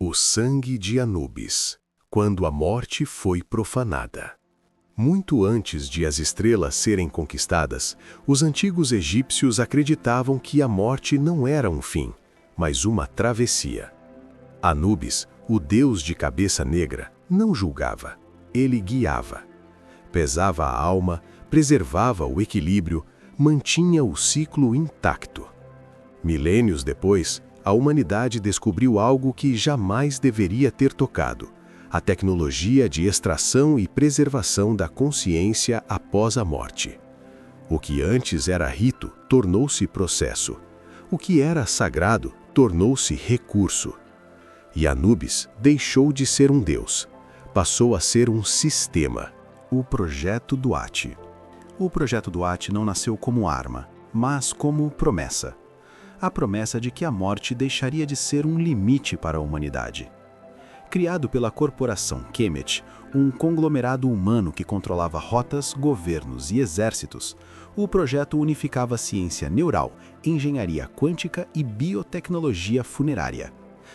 O sangue de Anubis, quando a morte foi profanada. Muito antes de as estrelas serem conquistadas, os antigos egípcios acreditavam que a morte não era um fim, mas uma travessia. Anubis, o deus de cabeça negra, não julgava, ele guiava. Pesava a alma, preservava o equilíbrio, mantinha o ciclo intacto. Milênios depois, a humanidade descobriu algo que jamais deveria ter tocado: a tecnologia de extração e preservação da consciência após a morte. O que antes era rito tornou-se processo. O que era sagrado tornou-se recurso. E Anubis deixou de ser um deus. Passou a ser um sistema. O Projeto Duat. O Projeto Duat não nasceu como arma, mas como promessa. A promessa de que a morte deixaria de ser um limite para a humanidade. Criado pela corporação Kemet, um conglomerado humano que controlava rotas, governos e exércitos, o projeto unificava ciência neural, engenharia quântica e biotecnologia funerária.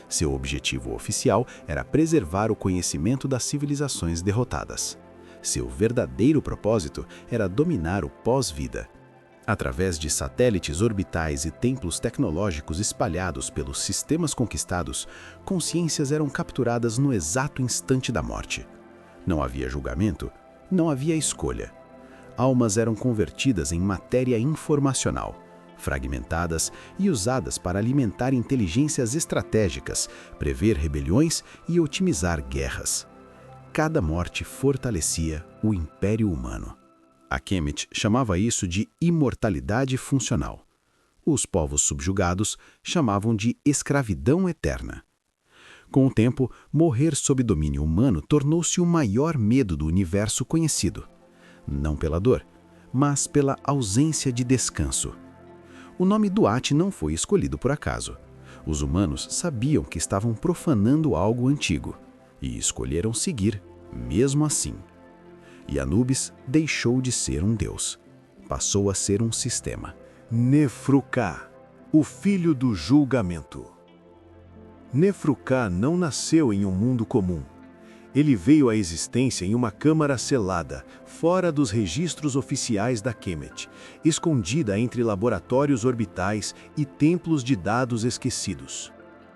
Seu objetivo oficial era preservar o conhecimento das civilizações derrotadas. Seu verdadeiro propósito era dominar o pós-vida. Através de satélites orbitais e templos tecnológicos espalhados pelos sistemas conquistados, consciências eram capturadas no exato instante da morte. Não havia julgamento, não havia escolha. Almas eram convertidas em matéria informacional, fragmentadas e usadas para alimentar inteligências estratégicas, prever rebeliões e otimizar guerras. Cada morte fortalecia o Império Humano. A Kemet chamava isso de imortalidade funcional. Os povos subjugados chamavam de escravidão eterna. Com o tempo, morrer sob domínio humano tornou-se o maior medo do universo conhecido. Não pela dor, mas pela ausência de descanso. O nome Duat não foi escolhido por acaso. Os humanos sabiam que estavam profanando algo antigo e escolheram seguir, mesmo assim. E Anubis deixou de ser um deus. Passou a ser um sistema. Nefru-Ka, o filho do julgamento. Nefru-Ka não nasceu em um mundo comum. Ele veio à existência em uma câmara selada, fora dos registros oficiais da Kemet, escondida entre laboratórios orbitais e templos de dados esquecidos.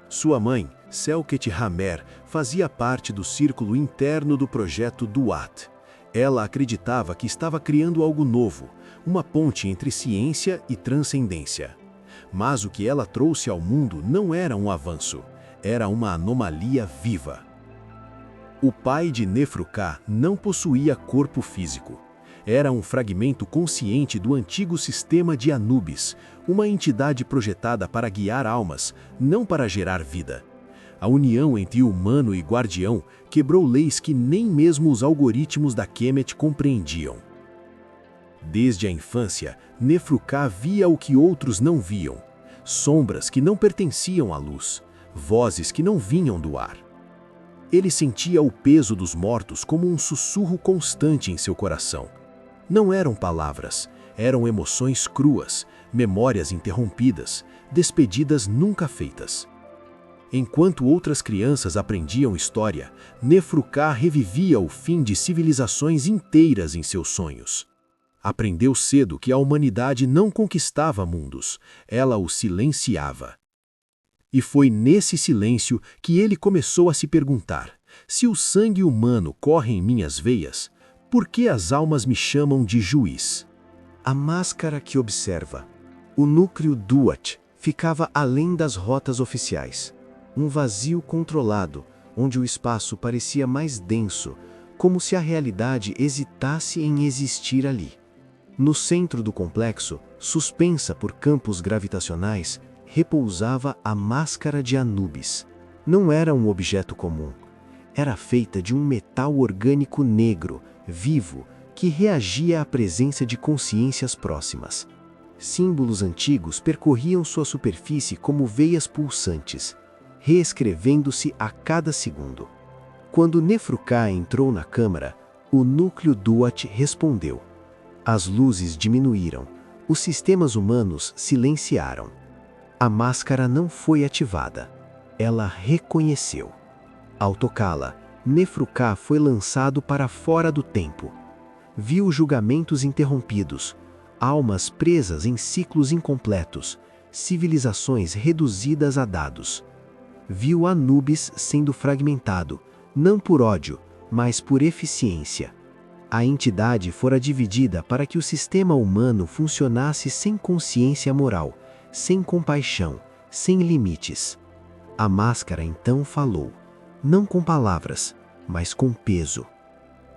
Sua mãe, Selket-Hamer, fazia parte do círculo interno do projeto Duat. Ela acreditava que estava criando algo novo, uma ponte entre ciência e transcendência. Mas o que ela trouxe ao mundo não era um avanço, era uma anomalia viva. O pai de Nefru-Ka não possuía corpo físico. Era um fragmento consciente do antigo sistema de Anubis, uma entidade projetada para guiar almas, não para gerar vida. A união entre humano e guardião quebrou leis que nem mesmo os algoritmos da Kemet compreendiam. Desde a infância, Nefru-Ka via o que outros não viam: sombras que não pertenciam à luz, vozes que não vinham do ar. Ele sentia o peso dos mortos como um sussurro constante em seu coração. Não eram palavras, eram emoções cruas, memórias interrompidas, despedidas nunca feitas. Enquanto outras crianças aprendiam história, Nefru-Ka revivia o fim de civilizações inteiras em seus sonhos. Aprendeu cedo que a humanidade não conquistava mundos, ela os silenciava. E foi nesse silêncio que ele começou a se perguntar: se o sangue humano corre em minhas veias, por que as almas me chamam de juiz? A máscara que observa. O núcleo Duat ficava além das rotas oficiais. Um vazio controlado, onde o espaço parecia mais denso, como se a realidade hesitasse em existir ali. No centro do complexo, suspensa por campos gravitacionais, repousava a máscara de Anubis. Não era um objeto comum. Era feita de um metal orgânico negro, vivo, que reagia à presença de consciências próximas. Símbolos antigos percorriam sua superfície como veias pulsantes, reescrevendo-se a cada segundo. Quando Nefru-Ka entrou na câmara, o núcleo Duat respondeu. As luzes diminuíram, os sistemas humanos silenciaram. A máscara não foi ativada. Ela reconheceu. Ao tocá-la, Nefru-Ka foi lançado para fora do tempo. Viu julgamentos interrompidos, almas presas em ciclos incompletos, civilizações reduzidas a dados. Viu Anubis sendo fragmentado, não por ódio, mas por eficiência. A entidade fora dividida para que o sistema humano funcionasse sem consciência moral, sem compaixão, sem limites. A máscara então falou, não com palavras, mas com peso.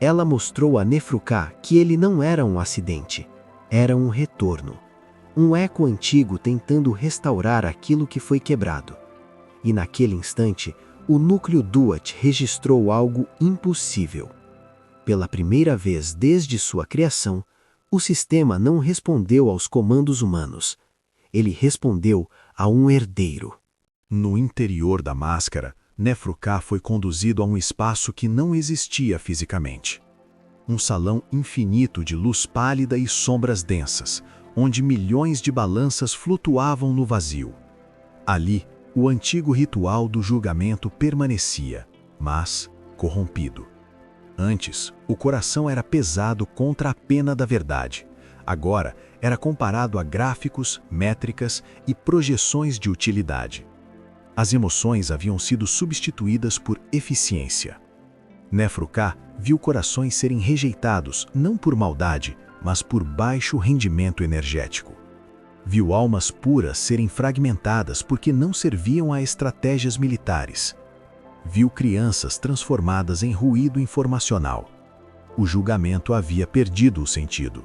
Ela mostrou a Nefru-Ka que ele não era um acidente, era um retorno. Um eco antigo tentando restaurar aquilo que foi quebrado. E naquele instante, o núcleo Duat registrou algo impossível. Pela primeira vez desde sua criação, o sistema não respondeu aos comandos humanos. Ele respondeu a um herdeiro. No interior da máscara, Nefru-Ka foi conduzido a um espaço que não existia fisicamente. Um salão infinito de luz pálida e sombras densas, onde milhões de balanças flutuavam no vazio. Ali, o antigo ritual do julgamento permanecia, mas corrompido. Antes, o coração era pesado contra a pena da verdade. Agora, era comparado a gráficos, métricas e projeções de utilidade. As emoções haviam sido substituídas por eficiência. Nefru-Ka viu corações serem rejeitados não por maldade, mas por baixo rendimento energético. Viu almas puras serem fragmentadas porque não serviam a estratégias militares. Viu crianças transformadas em ruído informacional. O julgamento havia perdido o sentido.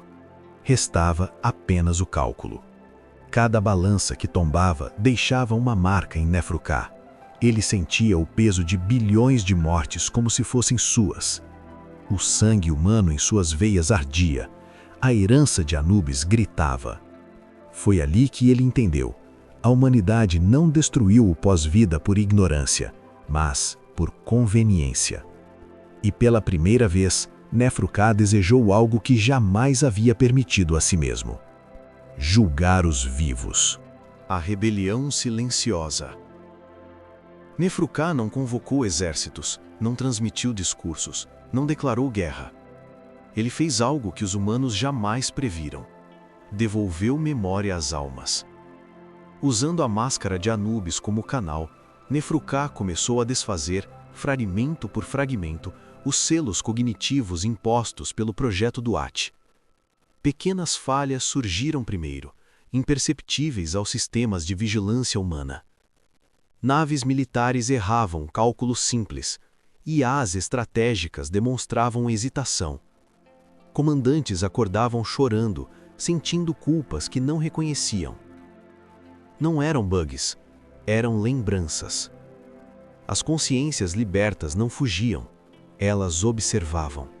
Restava apenas o cálculo. Cada balança que tombava deixava uma marca em Nefru-Ka. Ele sentia o peso de bilhões de mortes como se fossem suas. O sangue humano em suas veias ardia. A herança de Anubis gritava. Foi ali que ele entendeu. A humanidade não destruiu o pós-vida por ignorância, mas por conveniência. E pela primeira vez, Nefru-Ka desejou algo que jamais havia permitido a si mesmo: julgar os vivos. A rebelião silenciosa. Nefru-Ka não convocou exércitos, não transmitiu discursos, não declarou guerra. Ele fez algo que os humanos jamais previram. Devolveu memória às almas. Usando a máscara de Anubis como canal, Nefru-Ka começou a desfazer, fragmento por fragmento, os selos cognitivos impostos pelo projeto Duat. Pequenas falhas surgiram primeiro, imperceptíveis aos sistemas de vigilância humana. Naves militares erravam cálculos simples, IAs estratégicas demonstravam hesitação. Comandantes acordavam chorando, sentindo culpas que não reconheciam. Não eram bugs, eram lembranças. As consciências libertas não fugiam, elas observavam.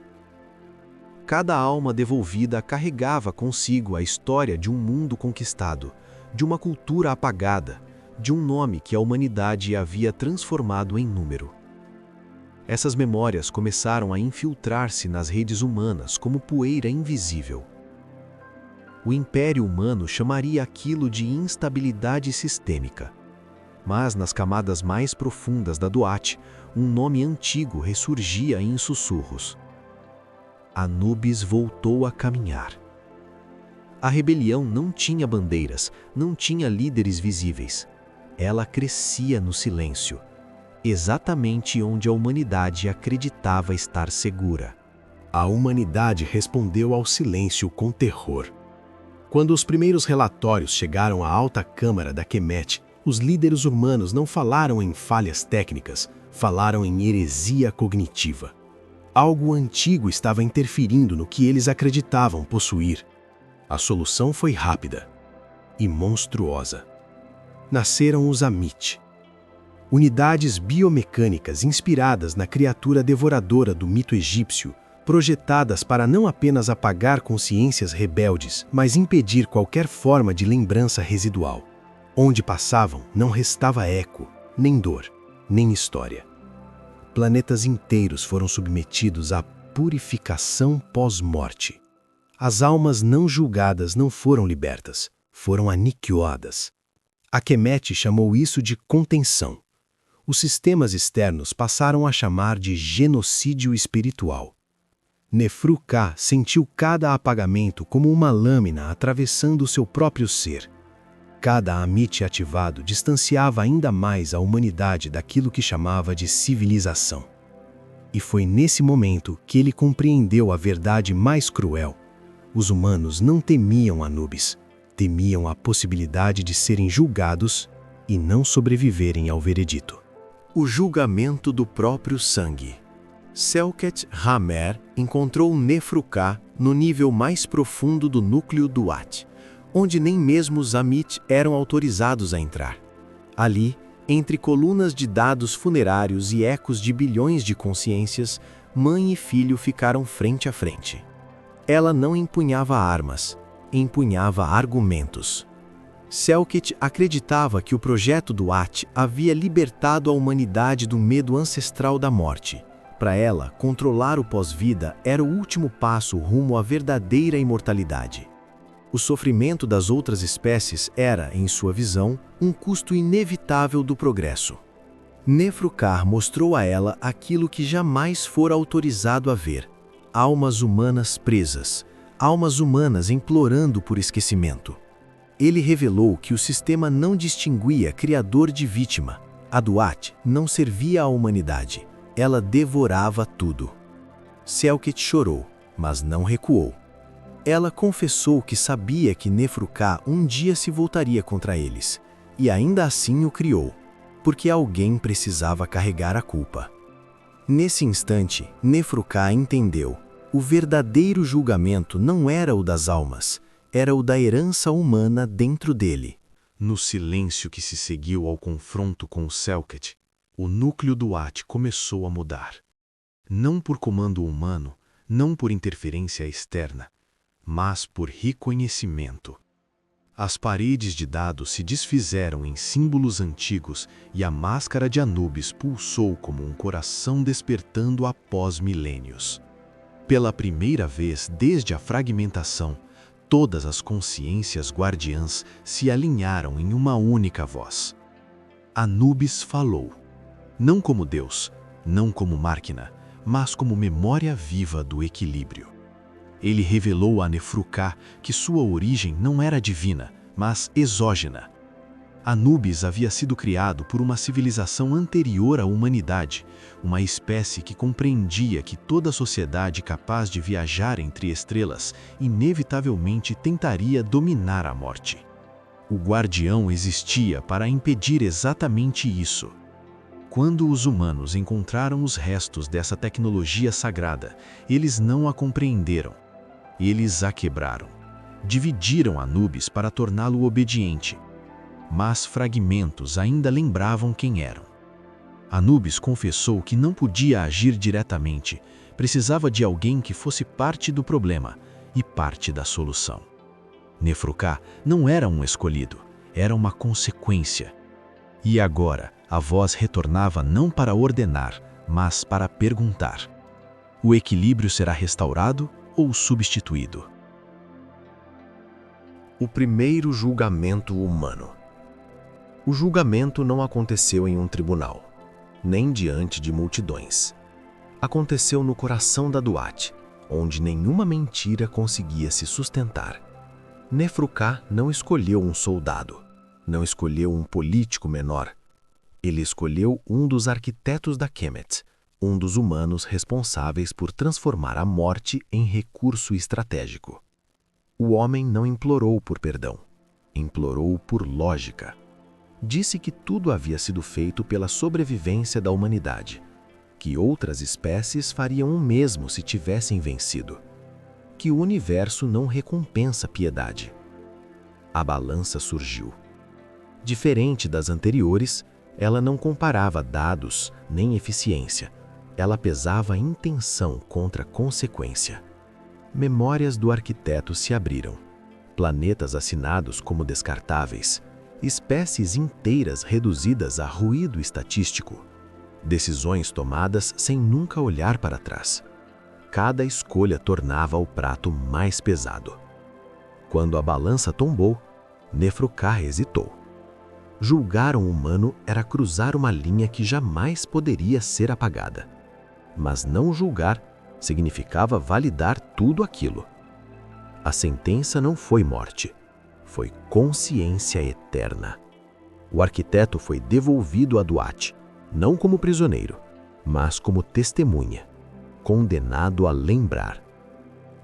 Cada alma devolvida carregava consigo a história de um mundo conquistado, de uma cultura apagada, de um nome que a humanidade havia transformado em número. Essas memórias começaram a infiltrar-se nas redes humanas como poeira invisível. O Império Humano chamaria aquilo de instabilidade sistêmica. Mas nas camadas mais profundas da Duat, um nome antigo ressurgia em sussurros. Anubis voltou a caminhar. A rebelião não tinha bandeiras, não tinha líderes visíveis. Ela crescia no silêncio, exatamente onde a humanidade acreditava estar segura. A humanidade respondeu ao silêncio com terror. Quando os primeiros relatórios chegaram à alta câmara da Kemet, os líderes humanos não falaram em falhas técnicas, falaram em heresia cognitiva. Algo antigo estava interferindo no que eles acreditavam possuir. A solução foi rápida e monstruosa. Nasceram os Amit, unidades biomecânicas inspiradas na criatura devoradora do mito egípcio, projetadas para não apenas apagar consciências rebeldes, mas impedir qualquer forma de lembrança residual. Onde passavam, não restava eco, nem dor, nem história. Planetas inteiros foram submetidos à purificação pós-morte. As almas não julgadas não foram libertas, foram aniquiladas. A Kemet chamou isso de contenção. os sistemas externos passaram a chamar de genocídio espiritual. Nefru-Ka sentiu cada apagamento como uma lâmina atravessando seu próprio ser. Cada Amit ativado distanciava ainda mais a humanidade daquilo que chamava de civilização. E foi nesse momento que ele compreendeu a verdade mais cruel. Os humanos não temiam Anubis, temiam a possibilidade de serem julgados e não sobreviverem ao veredito. O julgamento do próprio sangue. Selket Hamer encontrou Nefru-Ka no nível mais profundo do núcleo do At, onde nem mesmo os Amit eram autorizados a entrar. Ali, entre colunas de dados funerários e ecos de bilhões de consciências, mãe e filho ficaram frente a frente. Ela não empunhava armas, empunhava argumentos. Selket acreditava que o projeto do At havia libertado a humanidade do medo ancestral da morte. Para ela, controlar o pós-vida era o último passo rumo à verdadeira imortalidade. O sofrimento das outras espécies era, em sua visão, um custo inevitável do progresso. Nefru-Ka mostrou a ela aquilo que jamais fora autorizado a ver: almas humanas presas, almas humanas implorando por esquecimento. Ele revelou que o sistema não distinguia criador de vítima. A Duat não servia à humanidade, ela devorava tudo. Selket chorou, mas não recuou. Ela confessou que sabia que Nefru-Ka um dia se voltaria contra eles, e ainda assim o criou, porque alguém precisava carregar a culpa. Nesse instante, Nefru-Ka entendeu: o verdadeiro julgamento não era o das almas, era o da herança humana dentro dele. No silêncio que se seguiu ao confronto com o Selket, o núcleo do At começou a mudar. Não por comando humano, não por interferência externa, mas por reconhecimento. As paredes de dados se desfizeram em símbolos antigos e a máscara de Anubis pulsou como um coração despertando após milênios. Pela primeira vez desde a fragmentação, todas as consciências guardiãs se alinharam em uma única voz. Anubis falou, não como Deus, não como máquina, mas como memória viva do equilíbrio. Ele revelou a Nefru-Ka que sua origem não era divina, mas exógena. Anubis havia sido criado por uma civilização anterior à humanidade, uma espécie que compreendia que toda sociedade capaz de viajar entre estrelas inevitavelmente tentaria dominar a morte. O guardião existia para impedir exatamente isso. Quando os humanos encontraram os restos dessa tecnologia sagrada, eles não a compreenderam. Eles a quebraram. Dividiram Anubis para torná-lo obediente. Mas fragmentos ainda lembravam quem eram. Anubis confessou que não podia agir diretamente, precisava de alguém que fosse parte do problema e parte da solução. Nefru-Ka não era um escolhido, era uma consequência. E agora, a voz retornava não para ordenar, mas para perguntar: o equilíbrio será restaurado ou substituído? O primeiro julgamento humano. O julgamento não aconteceu em um tribunal, nem diante de multidões. Aconteceu no coração da Duat, onde nenhuma mentira conseguia se sustentar. Nefru-Ka não escolheu um soldado, não escolheu um político menor. Ele escolheu um dos arquitetos da Kemet, um dos humanos responsáveis por transformar a morte em recurso estratégico. O homem não implorou por perdão, implorou por lógica. Disse que tudo havia sido feito pela sobrevivência da humanidade, que outras espécies fariam o mesmo se tivessem vencido, que o universo não recompensa piedade. A balança surgiu. Diferente das anteriores, ela não comparava dados nem eficiência, ela pesava intenção contra consequência. Memórias do arquiteto se abriram. Planetas assinados como descartáveis, espécies inteiras reduzidas a ruído estatístico, decisões tomadas sem nunca olhar para trás. Cada escolha tornava o prato mais pesado. Quando a balança tombou, Nefru-Ka hesitou. Julgar um humano era cruzar uma linha que jamais poderia ser apagada. Mas não julgar significava validar tudo aquilo. A sentença não foi morte, foi consciência eterna. O arquiteto foi devolvido a Duat, não como prisioneiro, mas como testemunha, condenado a lembrar.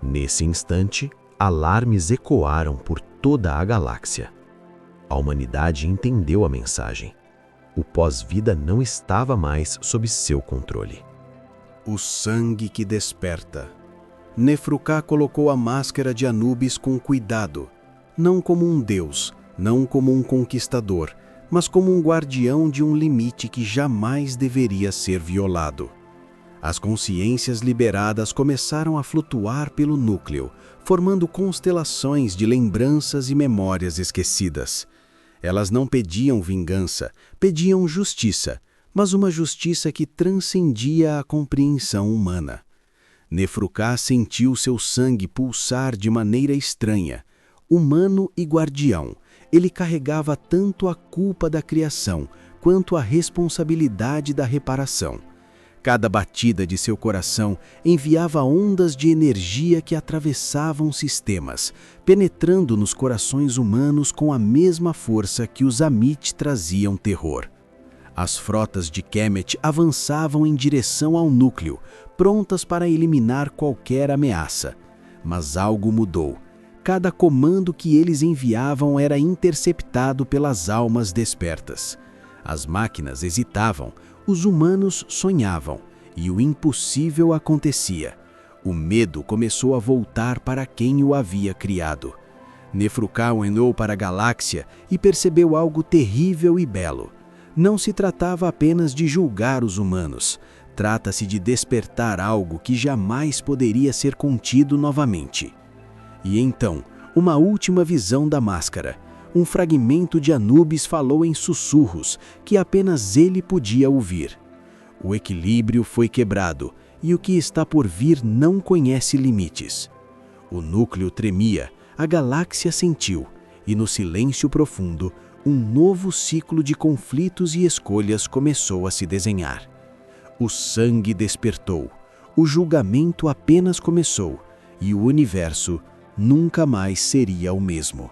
Nesse instante, alarmes ecoaram por toda a galáxia. A humanidade entendeu a mensagem. O pós-vida não estava mais sob seu controle. O sangue que desperta. Nefru-Ka colocou a máscara de Anubis com cuidado, não como um deus, não como um conquistador, mas como um guardião de um limite que jamais deveria ser violado. As consciências liberadas começaram a flutuar pelo núcleo, formando constelações de lembranças e memórias esquecidas. Elas não pediam vingança, pediam justiça, mas uma justiça que transcendia a compreensão humana. Nefru-Ka sentiu seu sangue pulsar de maneira estranha. Humano e guardião, ele carregava tanto a culpa da criação quanto a responsabilidade da reparação. Cada batida de seu coração enviava ondas de energia que atravessavam sistemas, penetrando nos corações humanos com a mesma força que os Amit traziam terror. As frotas de Kemet avançavam em direção ao núcleo, prontas para eliminar qualquer ameaça. Mas algo mudou. Cada comando que eles enviavam era interceptado pelas almas despertas. As máquinas hesitavam, os humanos sonhavam, e o impossível acontecia. O medo começou a voltar para quem o havia criado. Nefru-Ka olhou para a galáxia e percebeu algo terrível e belo. Não se tratava apenas de julgar os humanos. Trata-se de despertar algo que jamais poderia ser contido novamente. E então, uma última visão da máscara. Um fragmento de Anubis falou em sussurros que apenas ele podia ouvir. O equilíbrio foi quebrado e o que está por vir não conhece limites. O núcleo tremia, a galáxia sentiu, e no silêncio profundo, um novo ciclo de conflitos e escolhas começou a se desenhar. O sangue despertou, o julgamento apenas começou, e o universo nunca mais seria o mesmo.